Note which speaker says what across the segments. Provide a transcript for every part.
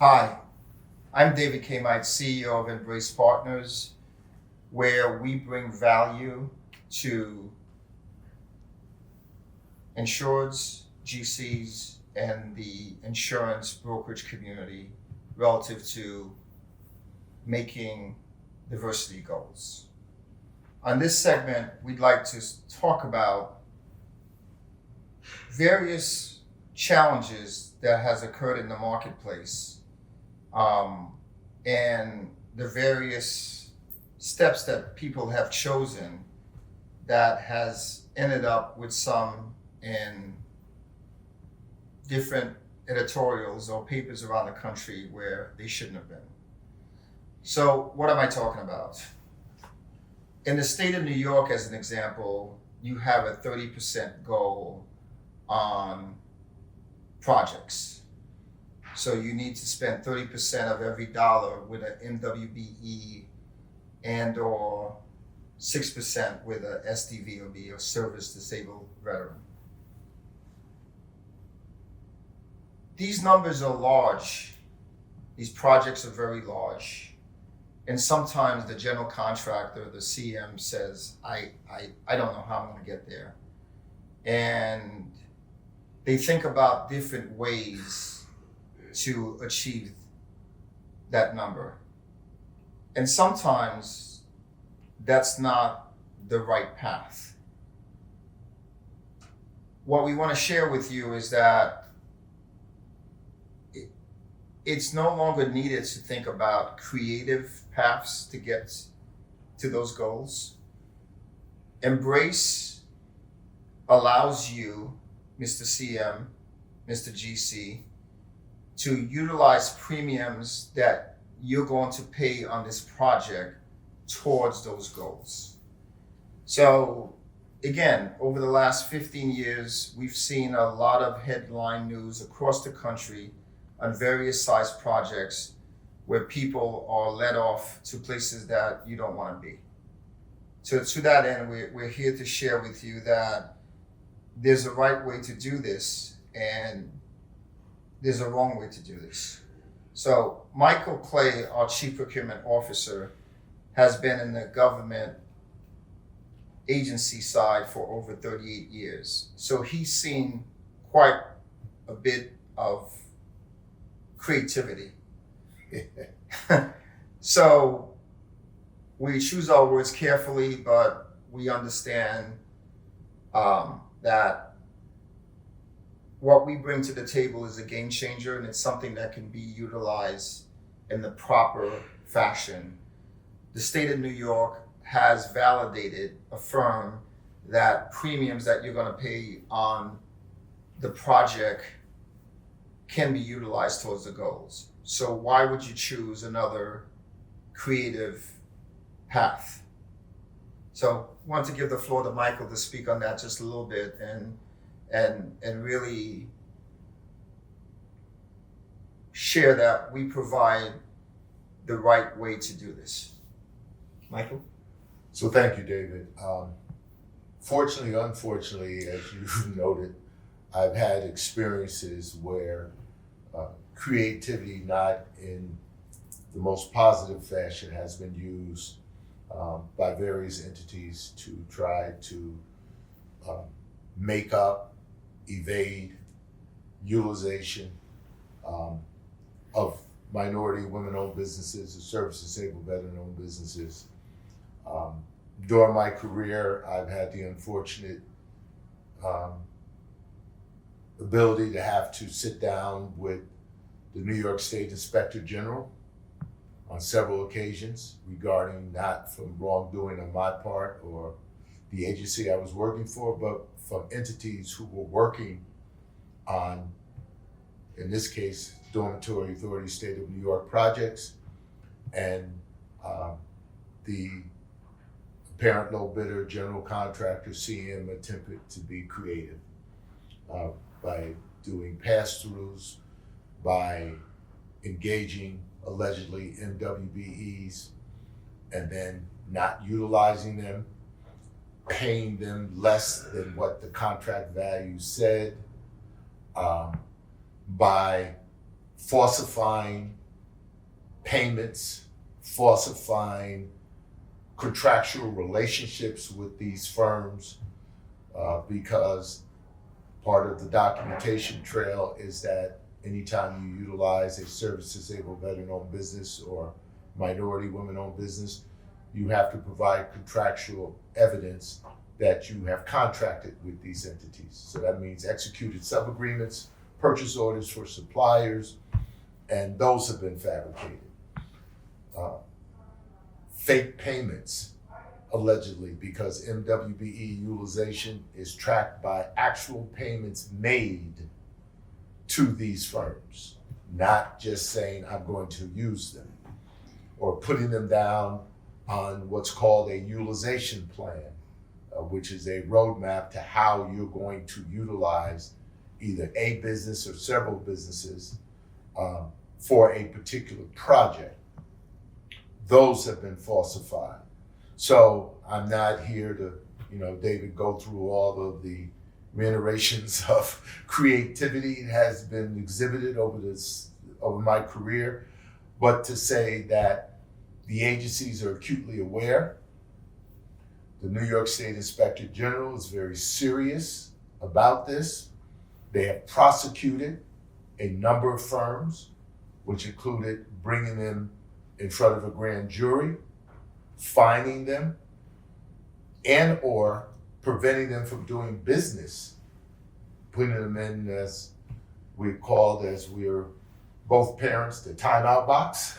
Speaker 1: Hi, I'm David Kamite, CEO of Embrace Partners, where we bring value to insureds, GCs, and the insurance brokerage community relative to making diversity goals. On this segment, we'd like to talk about various challenges that has occurred in the marketplace and the various steps that people have chosen that has ended up with some in different editorials or papers around the country where they shouldn't have been. So what am I talking about? In the state of New York, as an example, you have a 30% goal on projects. So you need to spend 30% of every dollar with an MWBE and or 6% with a SDVOD, or Service Disabled Veteran. These numbers are large. These projects are very large. And sometimes the general contractor, the CM, says, I don't know how I'm going to get there. And they think about different ways to achieve that number. And sometimes that's not the right path. What we want to share with you is that it's no longer needed to think about creative paths to get to those goals. Embrace allows you, Mr. CM, Mr. GC, to utilize premiums that you're going to pay on this project towards those goals. So again, over the last 15 years, we've seen a lot of headline news across the country on various size projects where people are led off to places that you don't want to be. So to that end, we're here to share with you that there's a right way to do this and there's a wrong way to do this. So Michael Clay, our Chief Procurement Officer, has been in the government agency side for over 38 years. So he's seen quite a bit of creativity. So we choose our words carefully, but we understand that what we bring to the table is a game changer, and it's something that can be utilized in the proper fashion. The state of New York has validated, affirmed that premiums that you're going to pay on the project can be utilized towards the goals. So why would you choose another creative path? So I want to give the floor to Michael to speak on that just a little bit and really share that we provide the right way to do this. Michael?
Speaker 2: So thank you, David. Fortunately, unfortunately, as you noted, I've had experiences where creativity, not in the most positive fashion, has been used by various entities to try to make up, evade utilization of minority, women-owned businesses, or service-disabled veteran-owned businesses. During my career, I've had the unfortunate ability to have to sit down with the New York State Inspector General on several occasions regarding not from wrongdoing on my part or the agency I was working for, but from entities who were working on, in this case, Dormitory Authority State of New York projects, and the apparent low bidder general contractor CM attempted to be creative by doing pass-throughs, by engaging allegedly MWBEs and then not utilizing them, paying them less than what the contract value said, by falsifying payments, falsifying contractual relationships with these firms, because part of the documentation trail is that anytime you utilize a service-disabled veteran-owned business or minority women-owned business, you have to provide contractual evidence that you have contracted with these entities. So that means executed sub-agreements, purchase orders for suppliers, and those have been fabricated. Fake payments, allegedly, because MWBE utilization is tracked by actual payments made to these firms, not just saying I'm going to use them, or putting them down on what's called a utilization plan, which is a roadmap to how you're going to utilize either a business or several businesses for a particular project. Those have been falsified. So I'm not here to, David, go through all of the reiterations of creativity that has been exhibited over my career, but to say that the agencies are acutely aware. The New York State Inspector General is very serious about this. They have prosecuted a number of firms, which included bringing them in front of a grand jury, fining them, and or preventing them from doing business, putting them in, as we're both parents, the timeout box.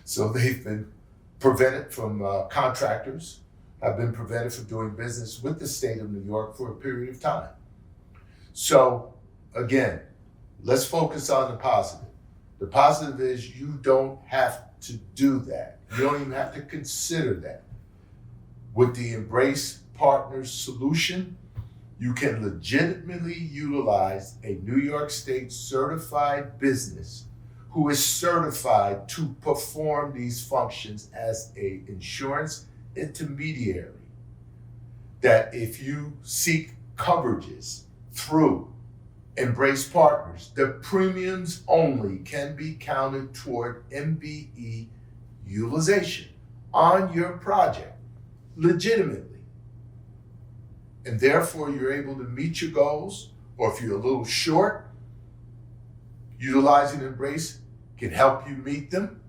Speaker 2: So they've been prevented from, contractors have been prevented from doing business with the state of New York for a period of time. So again, let's focus on the positive. The positive is you don't have to do that. You don't even have to consider that. With the Embrace Partners solution, you can legitimately utilize a New York State certified business who is certified to perform these functions as an insurance intermediary. That if you seek coverages through Embrace Partners, the premiums only can be counted toward MBE utilization on your project, legitimately. And therefore you're able to meet your goals, or if you're a little short, utilizing Embrace can help you meet them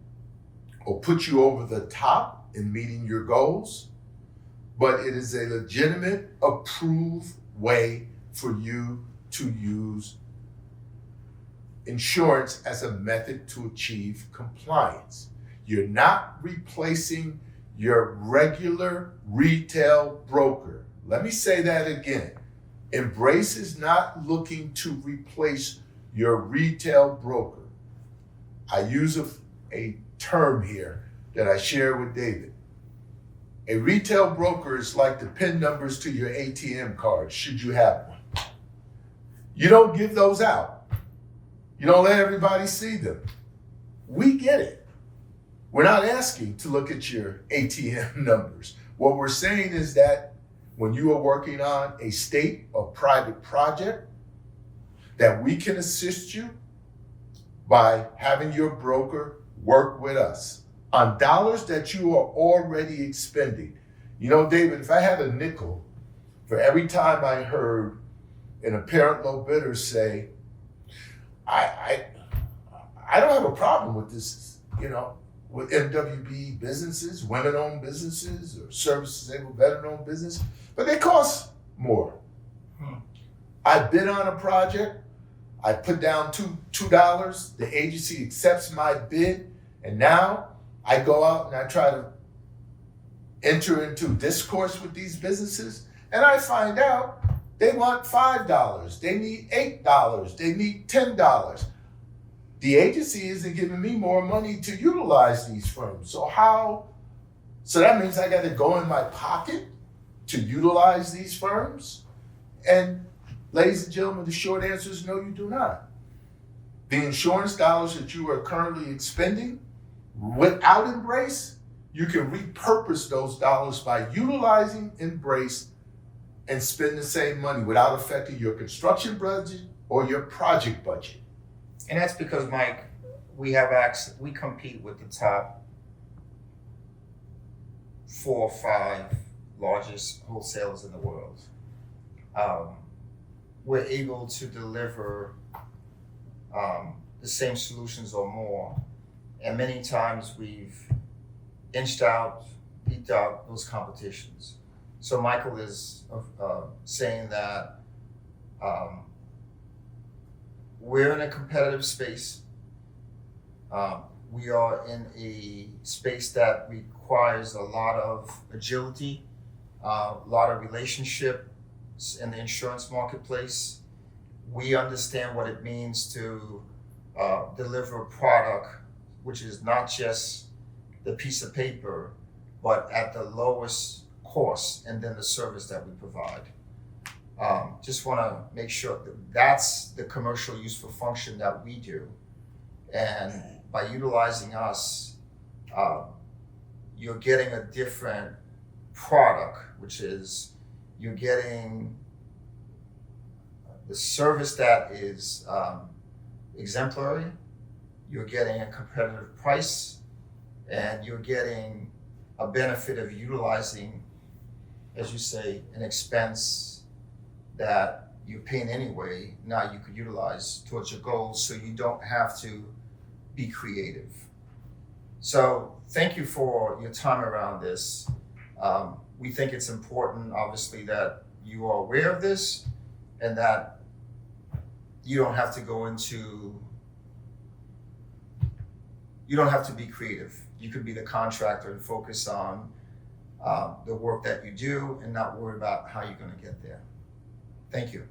Speaker 2: or put you over the top in meeting your goals. But it is a legitimate, approved way for you to use insurance as a method to achieve compliance. You're not replacing your regular retail broker. Let me say that again. Embrace is not looking to replace your retail broker. I use a term here that I share with David. A retail broker is like the PIN numbers to your ATM card, should you have one. You don't give those out. You don't let everybody see them. We get it. We're not asking to look at your ATM numbers. What we're saying is that when you are working on a state or private project, that we can assist you by having your broker work with us on dollars that you are already expending. David, if I had a nickel for every time I heard an apparent low bidder say, I don't have a problem with this, with MWBE businesses, women-owned businesses, or service-disabled veteran-owned business, but they cost more. I bid on a project, I put down $2, the agency accepts my bid, and now I go out and I try to enter into discourse with these businesses, and I find out they want $5, they need $8, they need $10. The agency isn't giving me more money to utilize these firms. So that means I got to go in my pocket to utilize these firms? And ladies and gentlemen, the short answer is no, you do not. The insurance dollars that you are currently expending without Embrace, you can repurpose those dollars by utilizing Embrace and spend the same money without affecting your construction budget or your project budget.
Speaker 1: And that's because, Mike, we compete with the top 4 or 5 largest wholesalers in the world. We're able to deliver the same solutions or more, and many times we've beat out those competitions. So Michael is saying that we're in a competitive space. We are in a space that requires a lot of agility, a lot of relationships in the insurance marketplace. We understand what it means to deliver a product which is not just the piece of paper, but at the lowest cost, and then the service that we provide. Just want to make sure that that's the commercial useful function that we do. And by utilizing us, you're getting a different product, which is you're getting the service that is exemplary, you're getting a competitive price, and you're getting a benefit of utilizing, as you say, an expense that you're paying anyway. Now you could utilize towards your goals, so you don't have to be creative. So thank you for your time around this. We think it's important, obviously, that you are aware of this and that you don't have to be creative. You could be the contractor and focus on the work that you do and not worry about how you're going to get there. Thank you.